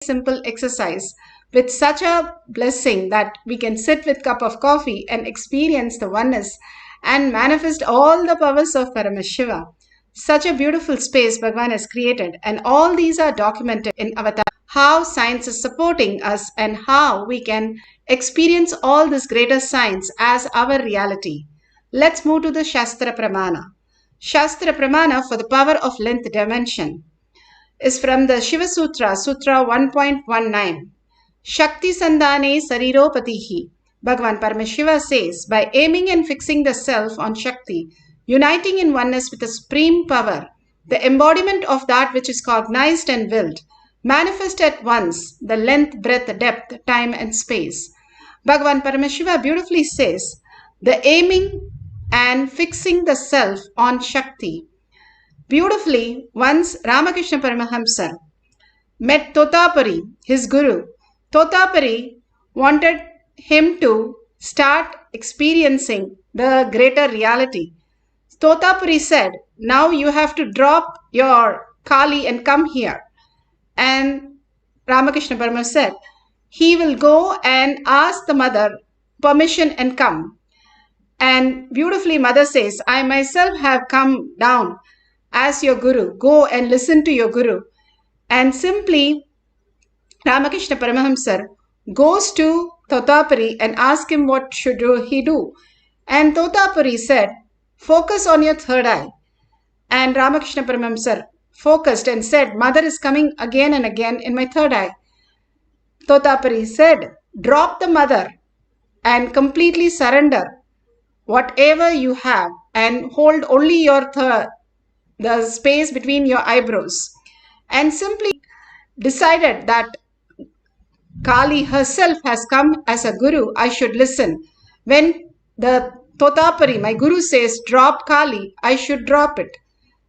simple exercise with such a blessing that we can sit with a cup of coffee and experience the oneness and manifest all the powers of Paramashiva. Such a beautiful space Bhagavan has created, and all these are documented in Avatar. How science is supporting us and how we can experience all this greater science as our reality. Let's move to the Shastra Pramana. Shastra Pramana for the power of length dimension is from the Shiva Sutra, Sutra 1.19. Shakti Sandhane Sariropatihi. Bhagavan Paramashiva says, by aiming and fixing the self on Shakti, uniting in oneness with the supreme power, the embodiment of that which is cognized and willed, manifest at once the length, breadth, depth, time and space. Bhagavan Paramashiva beautifully says, the aiming and fixing the self on Shakti. Beautifully, once Ramakrishna Paramahamsa met Totapari, his guru. Totapari wanted him to start experiencing the greater reality. Totapuri said, now you have to drop your Kali and come here. And Ramakrishna Paramahamsa said, he will go and ask the mother permission and come. And beautifully mother says, I myself have come down as your guru. Go and listen to your guru. And simply Ramakrishna Paramahamsa goes to Totapuri and asks him what should he do. And Totapuri said, focus on your third eye. And Ramakrishna Paramahamsa focused and said, mother is coming again and again in my third eye. Totapuri said, drop the mother and completely surrender whatever you have and hold only your the space between your eyebrows. And simply decided that Kali herself has come as a guru, I should listen. When the Totapari, my guru, says drop Kali, I should drop it.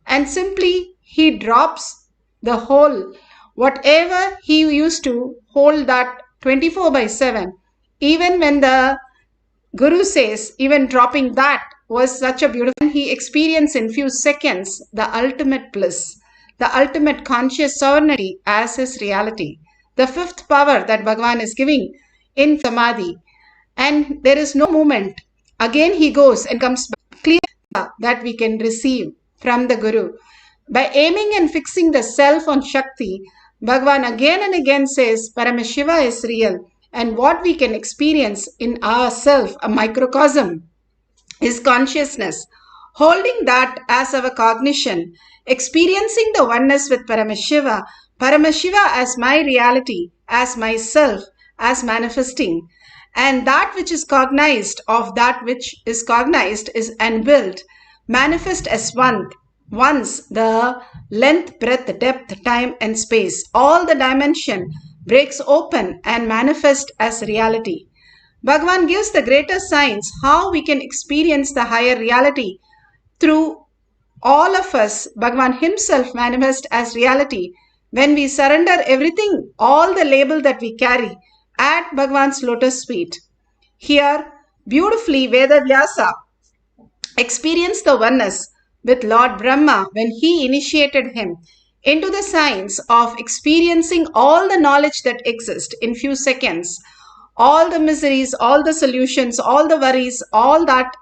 And simply he drops the whole, whatever he used to hold that 24/7. Even when the guru says, even dropping that was such a beautiful, he experienced in few seconds the ultimate bliss, the ultimate conscious sovereignty as his reality. The fifth power that Bhagavan is giving in Samadhi. And there is no movement. Again he goes and comes back clear that we can receive from the Guru. By aiming and fixing the self on Shakti, Bhagavan again and again says Paramashiva is real. And what we can experience in ourself, a microcosm, is consciousness. Holding that as our cognition, experiencing the oneness with Paramashiva, Paramashiva as my reality, as myself, as manifesting. And that which is cognized of that which is cognized is and willed, manifest as one. Once the length, breadth, depth, time and space, all the dimension breaks open and manifest as reality. Bhagavan gives the greater science how we can experience the higher reality through all of us. Bhagavan himself manifests as reality when we surrender everything, all the label that we carry at Bhagavan's lotus feet. Here, beautifully, Veda Vyasa experienced the oneness with Lord Brahma when he initiated him into the science of experiencing all the knowledge that exists in few seconds, all the miseries, all the solutions, all the worries, all that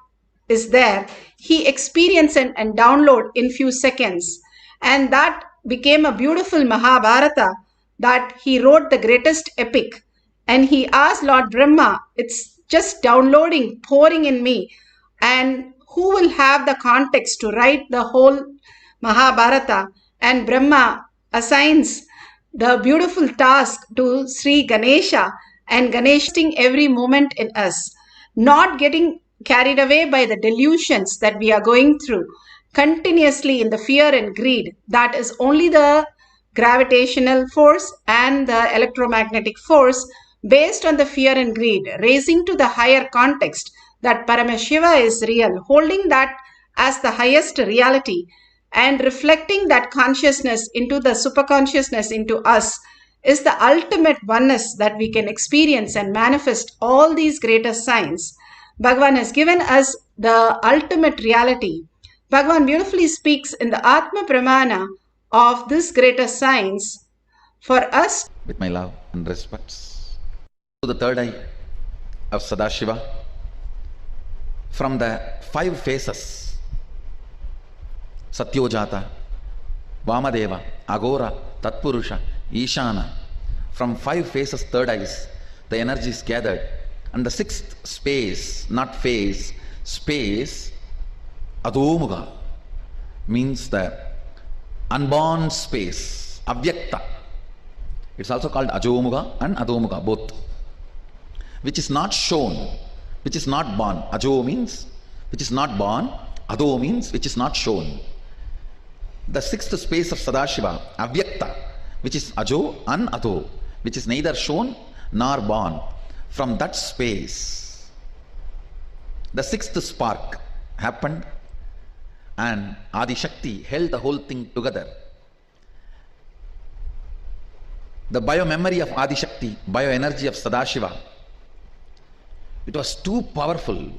is there, he experienced and download in few seconds. And that became a beautiful Mahabharata that he wrote the greatest epic. And he asked Lord Brahma, it's just downloading, pouring in me. And who will have the context to write the whole Mahabharata? And Brahma assigns the beautiful task to Sri Ganesha, and Ganeshing every moment in us, not getting carried away by the delusions that we are going through continuously in the fear and greed. That is only the gravitational force and the electromagnetic force based on the fear and greed, raising to the higher context that Paramashiva is real, holding that as the highest reality and reflecting that consciousness into the superconsciousness into us is the ultimate oneness that we can experience and manifest all these greater signs. Bhagavan has given us the ultimate reality. Bhagavan beautifully speaks in the Atma Pramana of this greater science For us, with my love and respects to the third eye of Sadashiva, from the 5 phases, Satyojata, Vamadeva, Agora, Tatpurusha, Ishana, from 5 phases, third eyes, the energy is gathered. And the 6th space, not phase, space, Adomuga, means the unborn space, Avyakta. It's also called Ajomuga and Adomuga, both. Which is not shown, which is not born. Ajo means which is not born, Ado means which is not shown. The 6th space of Sadashiva, Avyakta, which is Ajo and Ado, which is neither shown nor born. From that space, the 6th spark happened and Adi Shakti held the whole thing together. The bio-memory of Adi Shakti, bio-energy of Sadashiva, it was too powerful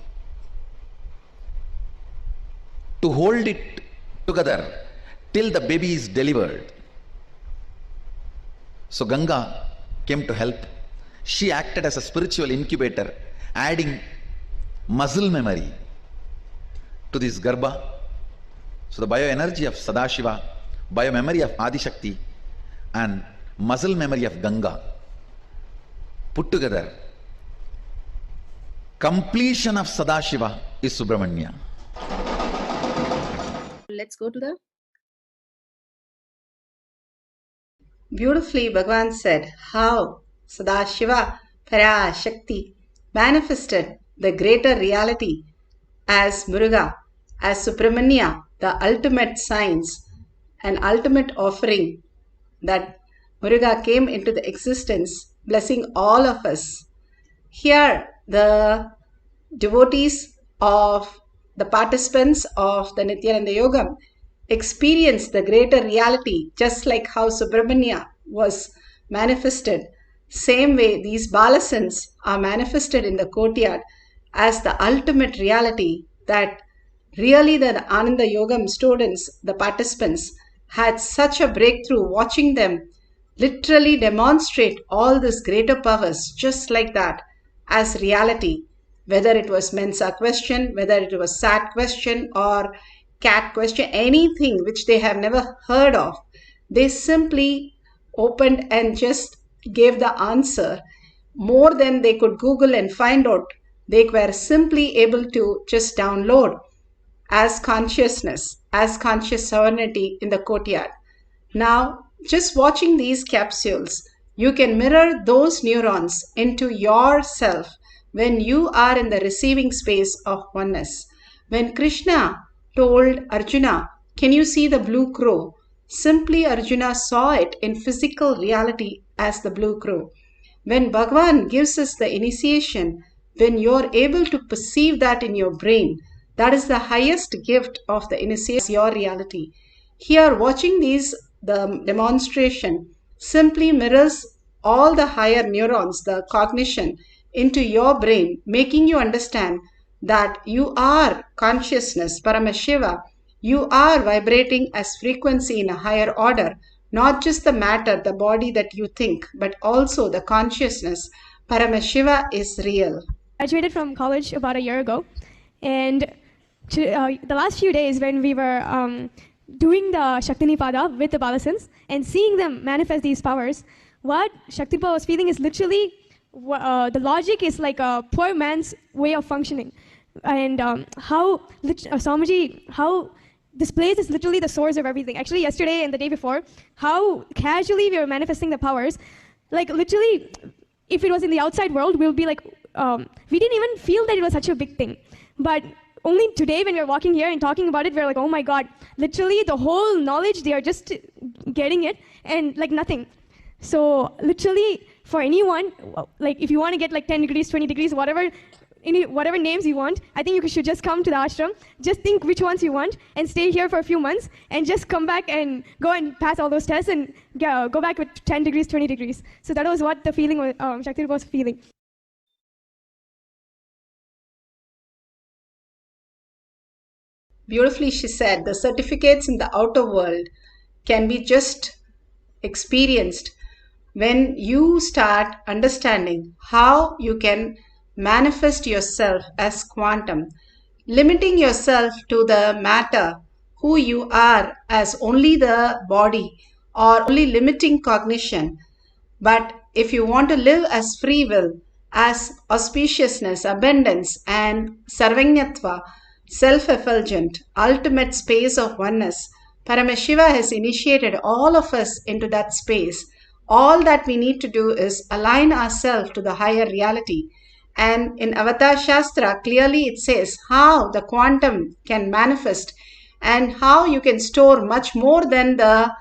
to hold it together till the baby is delivered. So Ganga came to help. She acted as a spiritual incubator, adding muscle memory to this Garbha. So the bioenergy of Sadashiva, biomemory of Adi Shakti, and muscle memory of Ganga put together, completion of Sadashiva is Subramanya. Let's go to the beautifully Bhagavan said how Sadashiva Parashakti manifested the greater reality as Muruga, as Subramanya, the ultimate science, an ultimate offering that Muruga came into the existence, blessing all of us. Here, the devotees of the participants of the Nithyananda Yogam experience the greater reality, just like how Subramanya was manifested. Same way, these balasans are manifested in the courtyard as the ultimate reality that really the Ananda Yogam students, the participants, had such a breakthrough watching them literally demonstrate all these greater powers just like that as reality. Whether it was Mensa question, whether it was Sat question or Cat question, anything which they have never heard of, they simply opened and just gave the answer more than they could Google and find out. They were simply able to just download as consciousness, as conscious sovereignty in the courtyard. Now, just watching these capsules, you can mirror those neurons into yourself when you are in the receiving space of oneness. When Krishna told Arjuna, "Can you see the blue crow?" Simply Arjuna saw it in physical reality as the blue crow. When Bhagavan gives us the initiation, when you're able to perceive that in your brain, that is the highest gift of the initiation, your reality. Here, watching the demonstration simply mirrors all the higher neurons, the cognition, into your brain, making you understand that you are consciousness, Paramashiva. You are vibrating as frequency in a higher order, not just the matter, the body that you think, but also the consciousness. Paramashiva is real. I graduated from college about a year ago, and the last few days when we were doing the Shaktinipada with the Balasans and seeing them manifest these powers, what Shaktinipada was feeling is literally the logic is like a poor man's way of functioning, and how Swamiji, how this place is literally the source of everything. Actually, yesterday and the day before, how casually we were manifesting the powers, like literally, if it was in the outside world, we'll be like, we didn't even feel that it was such a big thing. But only today when we're walking here and talking about it, we're like, oh my God, literally the whole knowledge, they are just getting it and like nothing. So literally for anyone, like if you want to get like 10 degrees, 20 degrees, whatever names you want, I think you should just come to the ashram, just think which ones you want and stay here for a few months and just come back and go and pass all those tests and go back with 10 degrees, 20 degrees. So that was what the feeling was, Shakti was feeling. Beautifully, she said, the certificates in the outer world can be just experienced when you start understanding how you can manifest yourself as quantum, limiting yourself to the matter, who you are as only the body or only limiting cognition. But if you want to live as free will, as auspiciousness, abundance, and sarvanyatva, self-effulgent, ultimate space of oneness, Paramashiva has initiated all of us into that space. All that we need to do is align ourselves to the higher reality. And in Avatar Shastra, clearly it says how the quantum can manifest and how you can store much more than the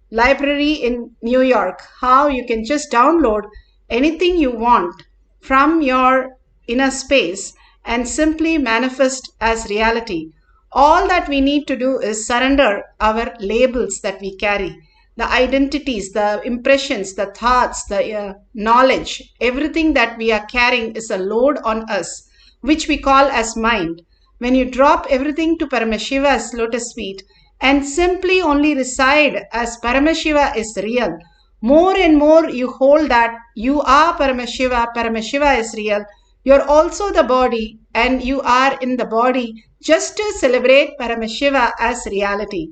library in New York, how you can just download anything you want from your inner space and simply manifest as reality. All that we need to do is surrender our labels that we carry, the identities, the impressions, the thoughts, the knowledge, everything that we are carrying is a load on us, which we call as mind. When you drop everything to Paramashiva's lotus feet and simply only reside as Paramashiva is real, more and more you hold that you are Paramashiva, Paramashiva is real, you're also the body and you are in the body just to celebrate Paramashiva as reality.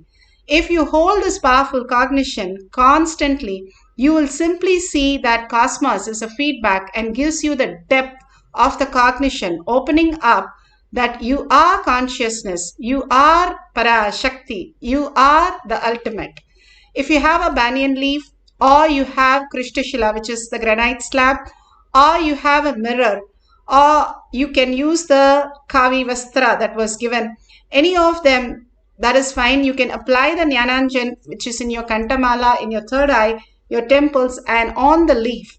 If you hold this powerful cognition constantly, you will simply see that cosmos is a feedback and gives you the depth of the cognition, opening up that you are consciousness, you are Parashakti, you are the ultimate. If you have a banyan leaf, or you have Krishtashila, which is the granite slab, or you have a mirror, or you can use the Kavi Vastra that was given, any of them, that is fine. You can apply the Jnananjan, which is in your Kantamala, in your third eye, your temples, and on the leaf.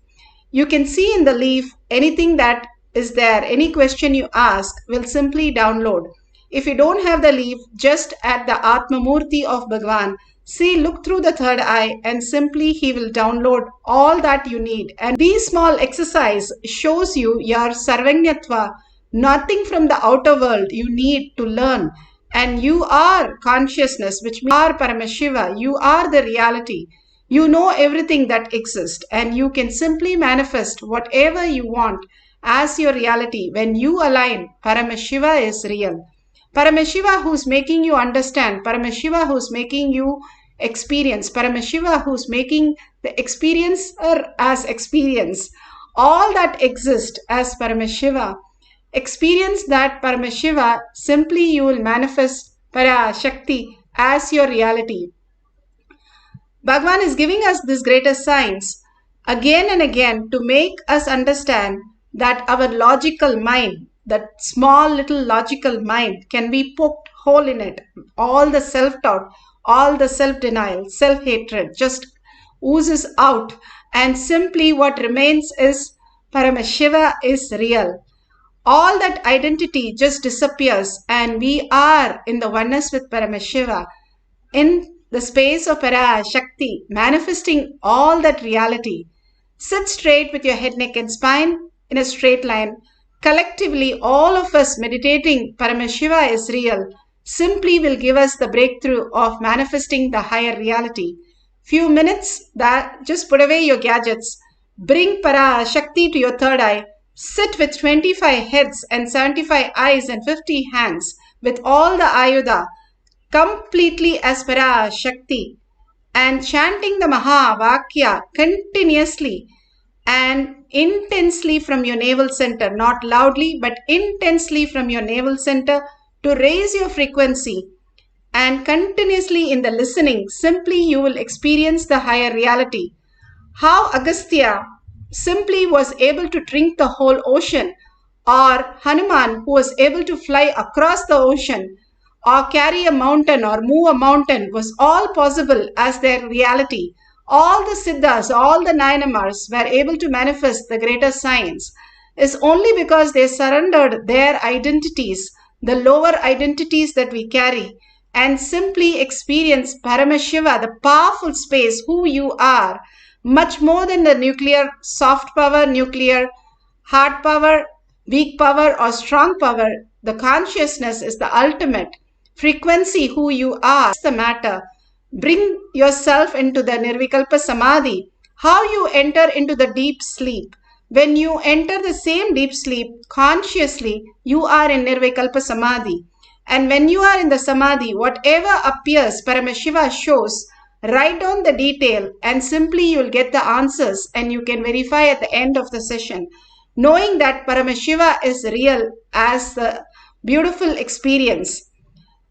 You can see in the leaf anything that is there. Any question you ask will simply download. If you don't have the leaf, just at the Atma Murti of Bhagavan, see, look through the third eye and simply he will download all that you need. And this small exercise shows you your Sarvanyatva, nothing from the outer world you need to learn. And you are consciousness, which means you are Paramashiva, you are the reality. You know everything that exists and you can simply manifest whatever you want as your reality when you align. Paramashiva is real. Paramashiva who's making you understand, Paramashiva who's making you experience, Paramashiva who's making the experiencer as experience. All that exists as Paramashiva. Experience that Paramashiva, simply you will manifest Parashakti as your reality. Bhagavan is giving us this greater science again and again to make us understand that our logical mind, that small little logical mind, can be poked hole in it. All the self-doubt, all the self-denial, self-hatred just oozes out, and simply what remains is Paramashiva is real. All that identity just disappears and we are in the oneness with Paramashiva, in the space of Parashakti, manifesting all that reality. Sit straight with your head, neck and spine in a straight line. Collectively, all of us meditating Paramashiva is real simply will give us the breakthrough of manifesting the higher reality. Few minutes, that just put away your gadgets, bring Parashakti to your third eye, sit with 25 heads and 75 eyes and 50 hands with all the Ayudha completely as Parashakti and chanting the Mahavakya continuously and intensely from your navel center, not loudly but intensely from your navel center to raise your frequency, and continuously in the listening, simply you will experience the higher reality. How Agastya simply was able to drink the whole ocean, or Hanuman who was able to fly across the ocean, or carry a mountain or move a mountain, was all possible as their reality. All the Siddhas, all the Nayanamars were able to manifest the greater science is only because they surrendered their identities, the lower identities that we carry, and simply experience Paramashiva, the powerful space, who you are, much more than the nuclear soft power, nuclear hard power, weak power or strong power. The consciousness is the ultimate frequency, who you are, the matter. Bring yourself into the Nirvikalpa Samadhi. how you enter into the deep sleep. When you enter the same deep sleep consciously, you are in Nirvikalpa Samadhi. And when you are in the Samadhi, whatever appears, Paramashiva shows, write down the detail and simply you will get the answers and you can verify at the end of the session. Knowing that Paramashiva is real as the beautiful experience.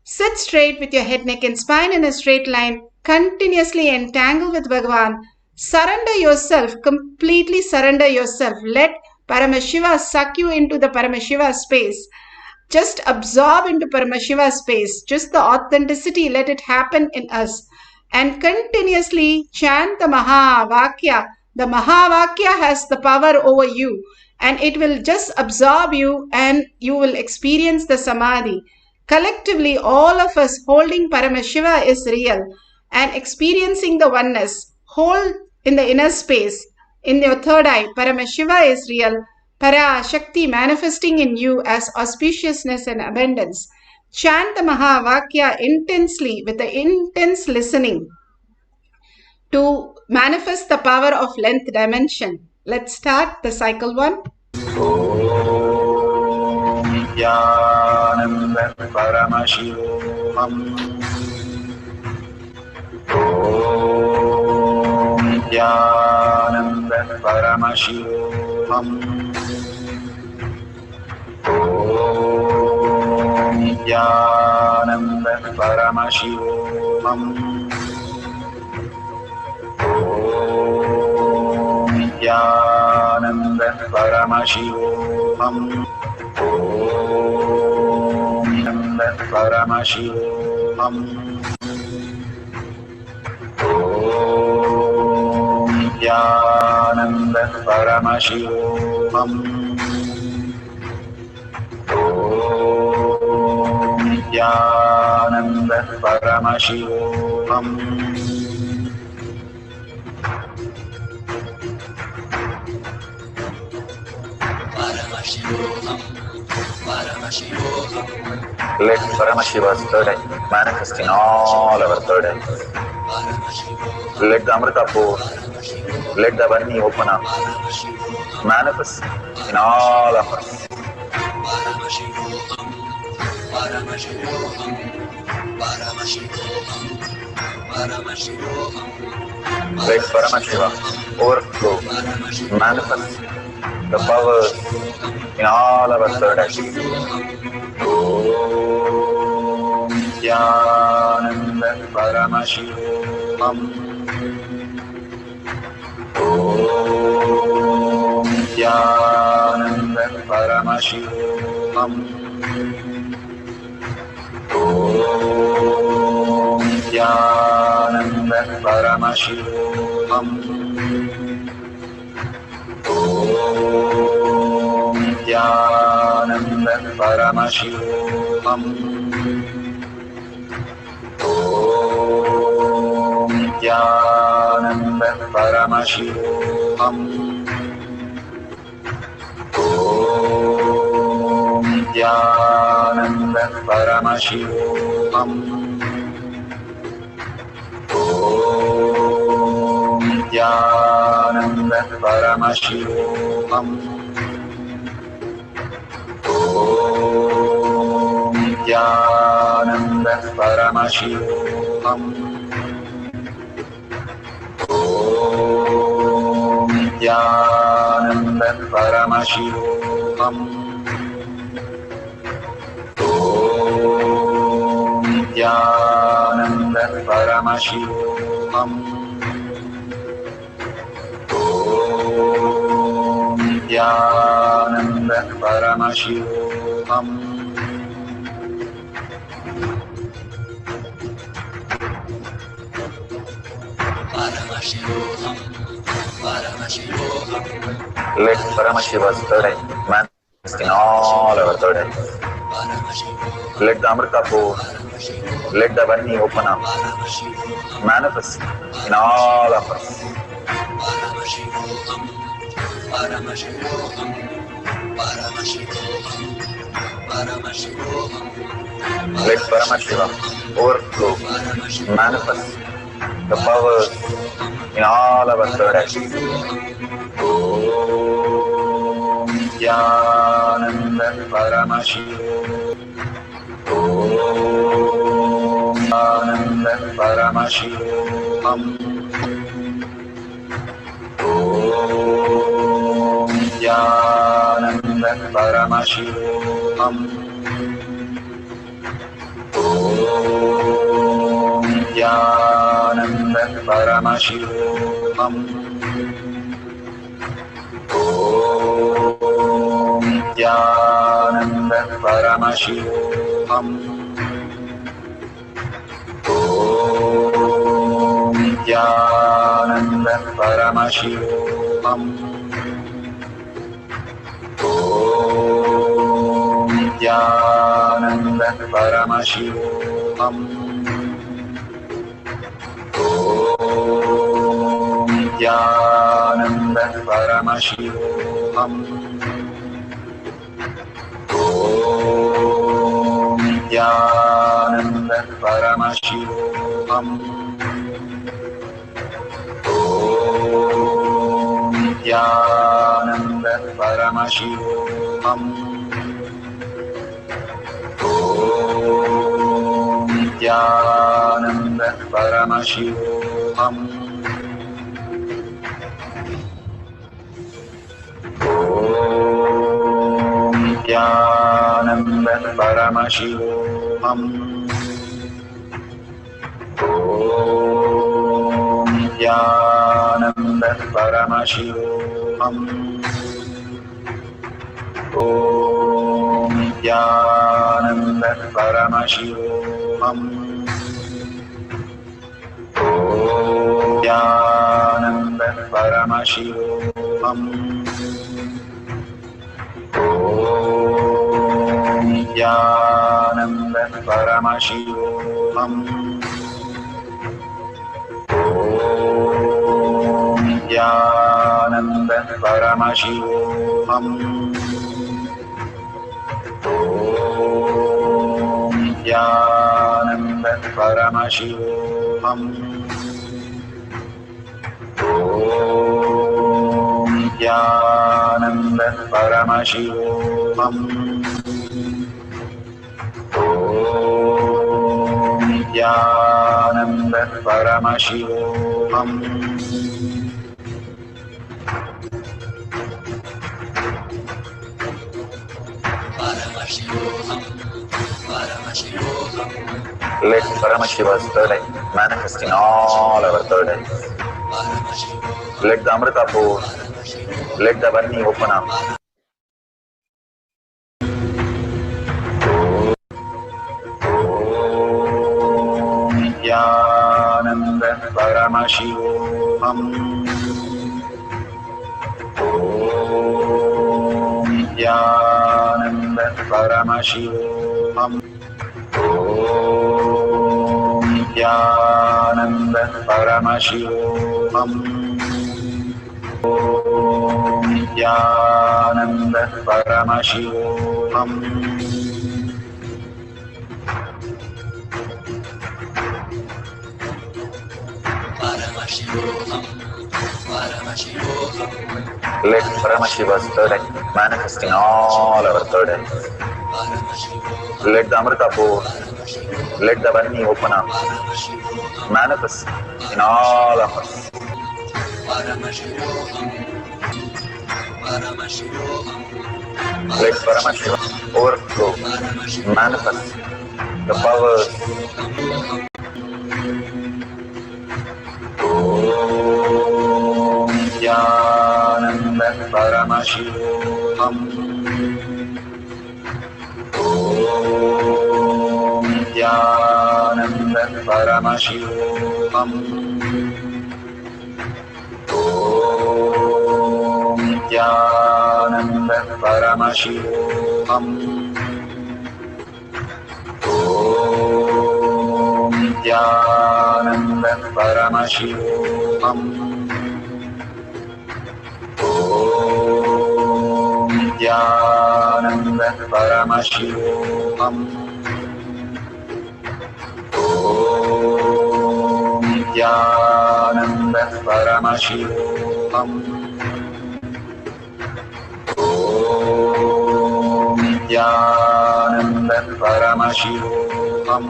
Sit straight with your head, neck and spine in a straight line. Continuously entangle with Bhagavan. Surrender yourself. Completely surrender yourself. Let Paramashiva suck you into the Paramashiva space. Just absorb into Paramashiva space. Just the authenticity, let it happen in us. And continuously chant the Mahavakya. The Mahavakya has the power over you. And it will just absorb you and you will experience the Samadhi. Collectively, all of us holding Paramashiva is real and experiencing the oneness. Hold in the inner space. In your third eye, Paramashiva is real. Para Shakti manifesting in you as auspiciousness and abundance. Chant the Mahavakya intensely with the intense listening to manifest the power of length dimension. Let's start the cycle 1. Nithyananda Paramashivoham. Om Nithyananda Paramashivoham. Om Nithyananda Paramashivoham. Om Nithyananda Paramashivoham. Om Nithyananda Paramashivoham. Om Nithyananda Paramashivoham. Om Nithyananda Paramashivoham. Let Paramashiva's third eye manifest in all our third eyes. Let the Amrita pour, let the Varni open up, manifest in all of us. Let Paramashiva overflow, manifest the powers in all our third eyes. Om Nithyananda Paramashivoham. Om Nithyananda Paramashivoham. Om Nithyananda Paramashivoham. Om Nithyananda Paramashivoham. Om Nithyananda Paramashivoham. Om Nithyananda Paramashivoham. Om Nithyananda Paramashivoham. Om Nithyananda Paramashivoham. Om Nithyananda Paramashivoham. Om Nithyananda Paramashivoham. Om Nithyananda Paramashivoham. Let Paramashiva's third eye manifest in all our third eyes. Let the Amrita pour, let the Varni open up, manifest in all of us. Let Paramashiva overflow, manifest the powers in all our third eye. Om Nithyananda Paramashivam. Om Nithyananda Paramashivoham. Om Nithyananda Paramashivoham. Om Nithyananda Paramashivoham. Om Nithyananda Paramashivoham. Om Nithyananda Paramashivoham. Om Nithyananda Paramashivoham. Om Nithyananda Paramashivoham. Om Nithyananda Paramashivoham. Om Nithyananda Paramashivoham. Om Nithyananda Paramashivoham. Om Nithyananda Paramashivoham. Om Nithyananda Paramashivoham. Om Nithyananda Paramashivoham. Om Nithyananda Paramashivoham. Om Nithyananda Paramashivoham. Om Nithyananda Paramashivoham. Om Nithyananda Paramashivoham. Om Nithyananda Paramashivoham. Om Nithyananda Paramashivoham. Let Paramashiva's third eye manifest in all our third eyes. Let the Amrita pour, let the Varni open up. Om Nithyananda Paramashivoham. Om Nithyananda Paramashivoham. Om Nithyananda Paramashivoham. Om Nithyananda Paramashivoham. Let Paramashiva's third eye manifest in all our third eyes. Let the Amrita pour, let the Varni open up, manifest in all of us. Let Paramashiva overflow, manifest the powers. Om Nithyananda Paramashivoham. Om Nithyananda Paramashivoham. Om Nithyananda Paramashivoham. Om Nithyananda Paramashivoham. Om Nithyananda Paramashivoham. Om Nithyananda Paramashivoham. Om Nithyananda Paramashivoham.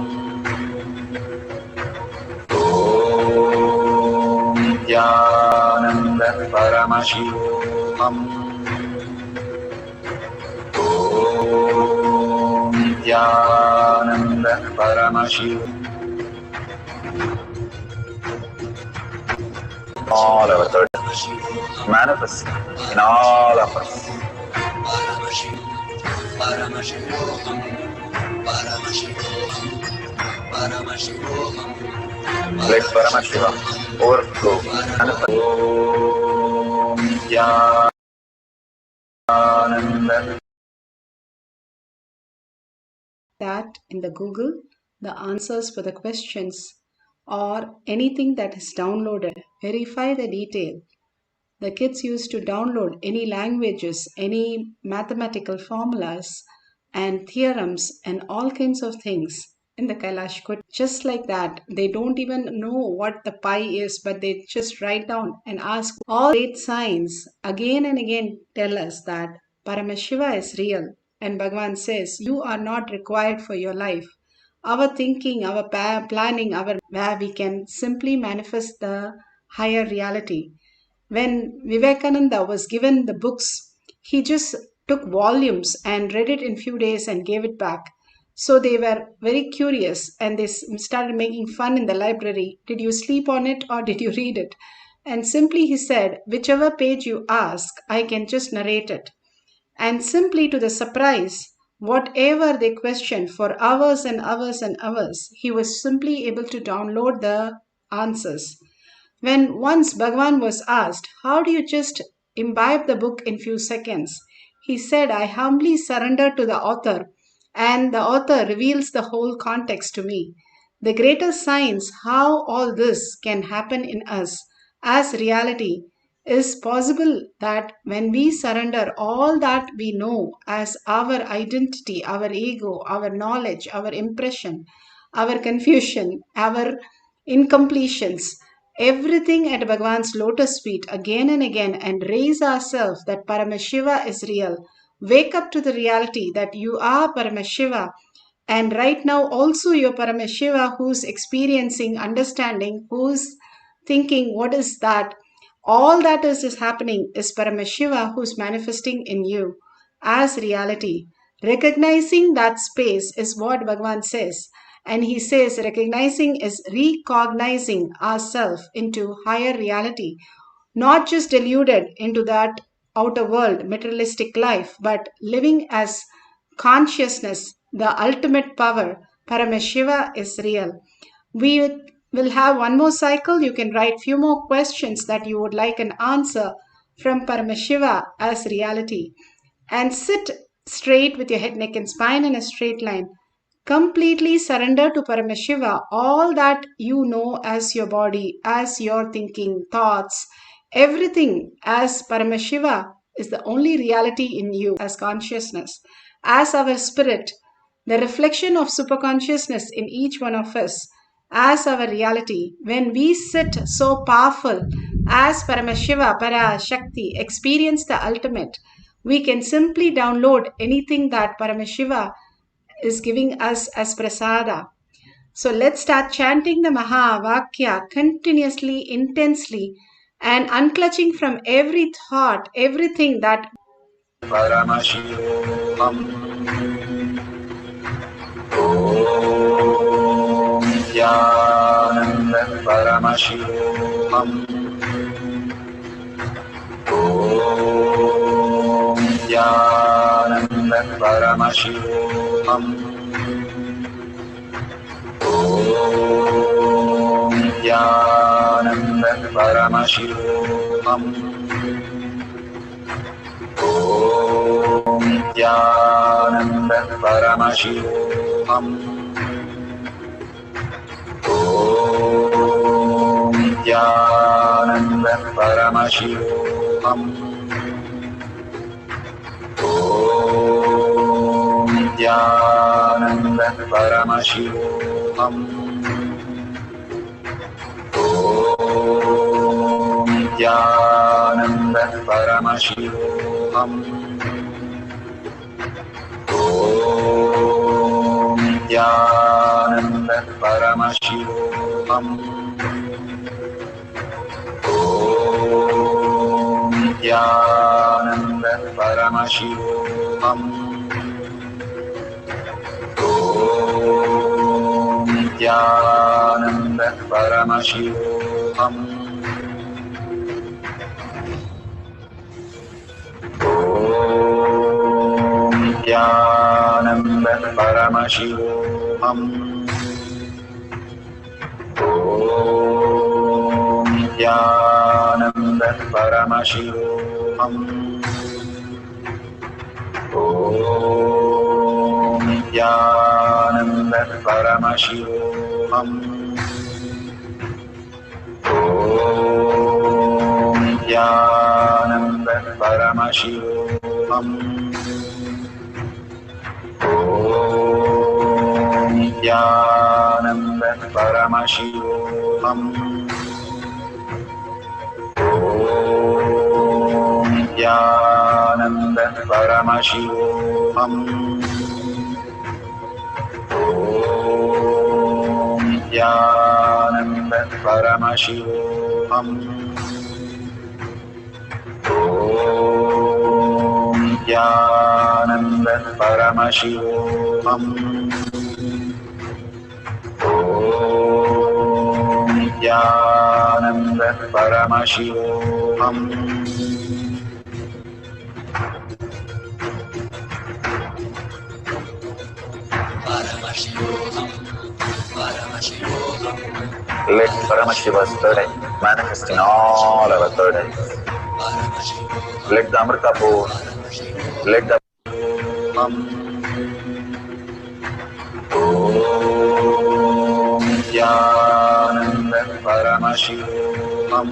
Om Nithyananda Paramashivoham. Om Nithyananda Paramashivoham. All our third manifest in all of us. Paramashivoham, Paramashivoham, Paramashivoham. Let Paramashiva overflow. Om Nithyananda. That in the Google, the answers for the questions or anything that is downloaded, verify the detail. The kids used to download any languages, any mathematical formulas and theorems and all kinds of things in the Kailash Kut. Just like that, they don't even know what the pi is, but they just write down and ask. All great signs again and again tell us that Paramashiva is real. And Bhagavan says, you are not required for your life. Our thinking, our planning, where we can simply manifest the higher reality. When Vivekananda was given the books, he just took volumes and read it in few days and gave it back. So they were very curious and they started making fun in the library. Did you sleep on it or did you read it? And simply he said, whichever page you ask, I can just narrate it. And simply to the surprise, whatever they questioned for hours and hours and hours, he was simply able to download the answers. When once Bhagavan was asked, how do you just imbibe the book in few seconds? He said, I humbly surrender to the author and the author reveals the whole context to me. The greater science, how all this can happen in us as reality, is possible that when we surrender all that we know as our identity, our ego, our knowledge, our impression, our confusion, our incompletions, everything at Bhagavan's lotus feet again and again and raise ourselves that Paramashiva is real. Wake up to the reality that you are Paramashiva and right now also you're Paramashiva who's experiencing, understanding, who's thinking what is that. All that is happening is Paramashiva who's manifesting in you as reality. Recognizing that space is what Bhagavan says. And he says recognizing is recognizing ourselves into higher reality, not just deluded into that outer world, materialistic life, but living as consciousness, the ultimate power. Paramashiva is real. We will have one more cycle. You can write few more questions that you would like an answer from Paramashiva as reality. And sit straight with your head, neck and spine in a straight line. Completely surrender to Paramashiva all that you know as your body, as your thinking, thoughts, everything as Paramashiva is the only reality in you as consciousness, as our spirit, the reflection of superconsciousness in each one of us as our reality. When we sit so powerful as Paramashiva, Para Shakti, experience the ultimate, we can simply download anything that Paramashiva is giving us as prasada. So let's start chanting the Mahavakya continuously, intensely, and unclutching from every thought, everything that Paramashivoham. Om Nithyananda Paramashivoham. Om Nithyananda Paramashivoham. Om Nithyananda Paramashivoham. Om Nithyananda Paramashivoham. Om Nithyananda Paramashivoham. Om Nithyananda Paramashivoham. Om Paramashivoham. Om Nithyananda Paramashivoham. Om Nithyananda Paramashivoham. Om Nithyananda Paramashivoham. Om Nithyananda Paramashivoham. Om Nithyananda Paramashivoham. Om Nithyananda Paramashivoham. Om Nithyananda Paramashivoham. Om Nithyananda Paramashivoham. Om Nithyananda Paramashivoham. Om Nithyananda Paramashivoham. Om Nithyananda Paramashivoham. Om Nithyananda Paramashivoham. Paramashivoham. Paramashivoham. Let Paramashiva's third eye manifest in all our third eyes. Paramashivoham. Let the Amrita pour, let the Om Nithyananda Paramashivoham.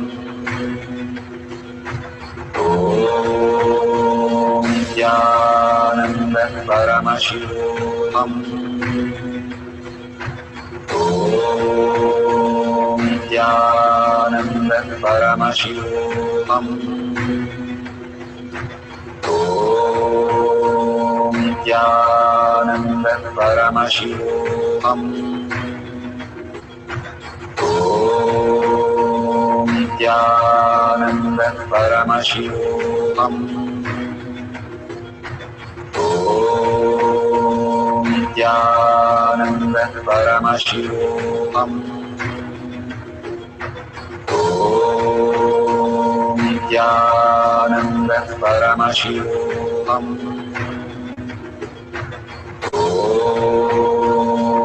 Om Nithyananda Paramashivoham. Om Nithyananda Paramashivoham. Om Nithyananda Paramashivoham. Om Nithyananda Paramashivoham. Om Nithyananda Paramashivoham. Om Nithyananda Paramashivoham. Om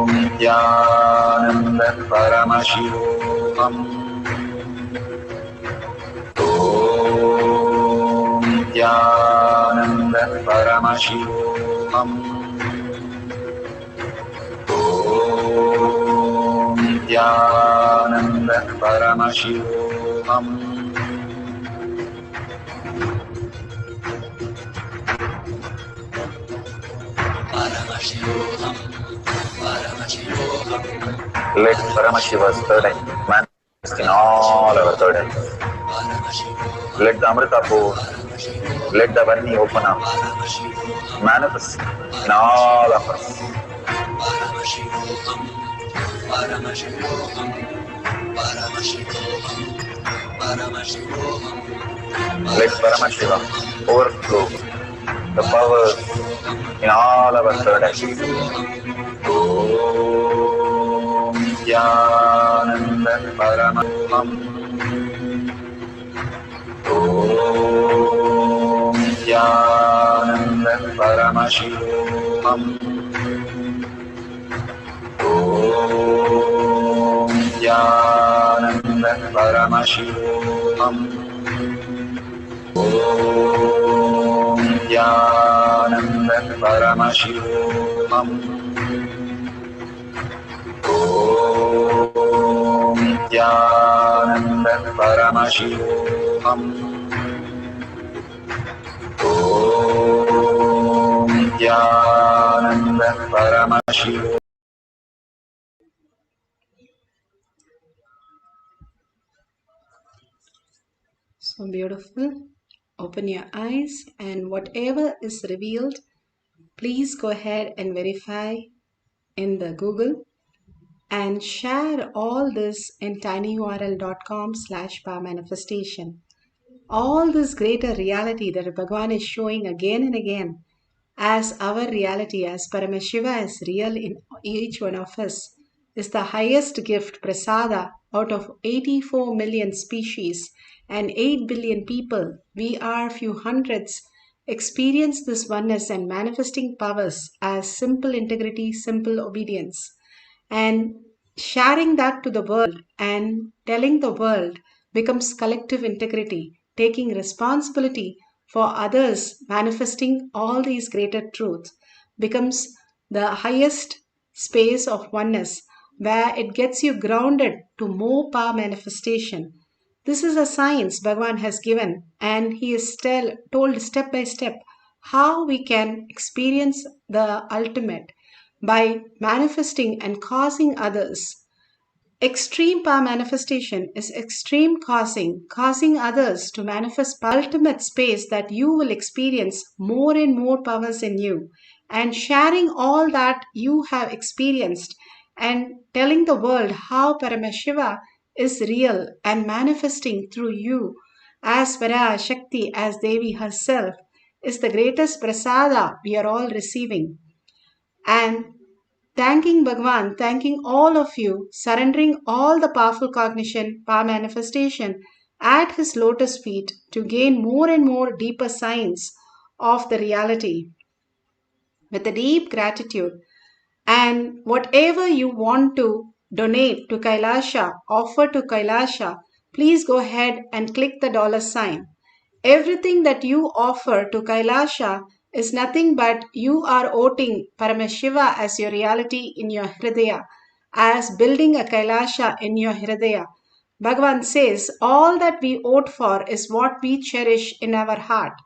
Nithyananda Paramashivoham. Om Nithyananda Paramashivoham. Om Nithyananda Paramashivoham. Paramashivoham. Paramashivoham. Let Paramashiva's third eye manifest in all our third eyes. Paramashivoham. Let the Amrita pour, let the Varni open up, Paramashivoham. manifest in all of us. Paramashivoham. Paramashivoham. Paramashivoham. Paramashivoham. Let Paramashiva overflow the powers in all our third eyes. Om Nithyananda Paramashivam. Om Nithyananda Paramashivoham. Om Nithyananda Paramashivoham. Om Nithyananda Paramashivoham. Om Nithyananda Paramashivoham. Om Nithyananda Paramashivoham. So beautiful. open your eyes, and whatever is revealed, please go ahead and verify in the Google and share all this in tinyurl.com/powermanifestation. All this greater reality that Bhagavan is showing again and again as our reality, as Paramashiva is real in each one of us, is the highest gift, prasada, out of 84 million species and 8 billion people. We are few hundreds experience this oneness and manifesting powers as simple integrity, simple obedience, and sharing that to the world and telling the world becomes collective integrity, taking responsibility for others, manifesting all these greater truths becomes the highest space of oneness, where it gets you grounded to more power manifestation. This is a science Bhagavan has given, and he is told step by step how we can experience the ultimate by manifesting and causing others. Extreme power manifestation is extreme causing others to manifest ultimate space that you will experience more and more powers in you, and sharing all that you have experienced and telling the world how Paramashiva is real and manifesting through you as Para Shakti, as Devi herself, is the greatest prasada we are all receiving. And thanking Bhagwan, thanking all of you, surrendering all the powerful cognition, power manifestation at his lotus feet to gain more and more deeper signs of the reality with a deep gratitude. And whatever you want to donate to Kailasha, offer to Kailasha, please go ahead and click the dollar sign. Everything that you offer to Kailasha is nothing but you are voting Paramashiva as your reality in your Hridaya, as building a Kailasha in your Hridaya. Bhagavan says all that we vote for is what we cherish in our heart,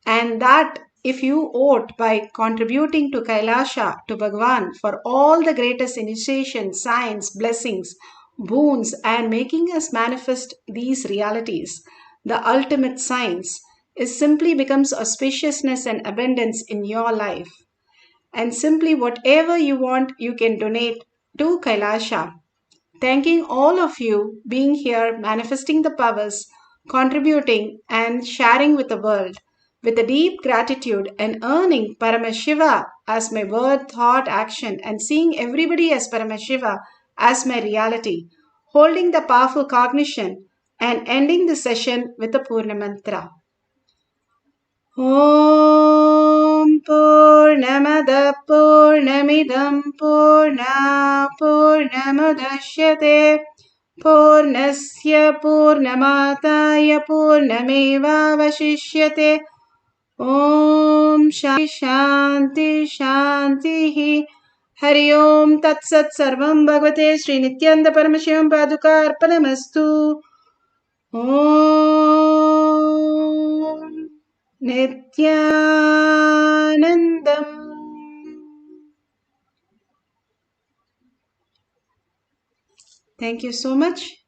and that if you vote by contributing to Kailasha, to Bhagavan, for all the greatest initiation, signs, blessings, boons, and making us manifest these realities, the ultimate signs, is simply becomes auspiciousness and abundance in your life. And simply whatever you want, you can donate to Kailasha. Thanking all of you being here, manifesting the powers, contributing and sharing with the world with a deep gratitude, and earning Paramashiva as my word, thought, action, and seeing everybody as Paramashiva as my reality, holding the powerful cognition and ending the session with the Purna Mantra. ॐ पूर्णमदः पूर्णमिदं पूर्णमुदच्यते पूर्णस्य पूर्णमादाय पूर्णमेवावशिष्यते ॐ शान्तिः हरि ओं तत्सत् सर्वं भगवते श्रीनित्यानन्द परमशिवं पादुकार्पणमस्तु ॐ Nithyanandam. Thank you so much.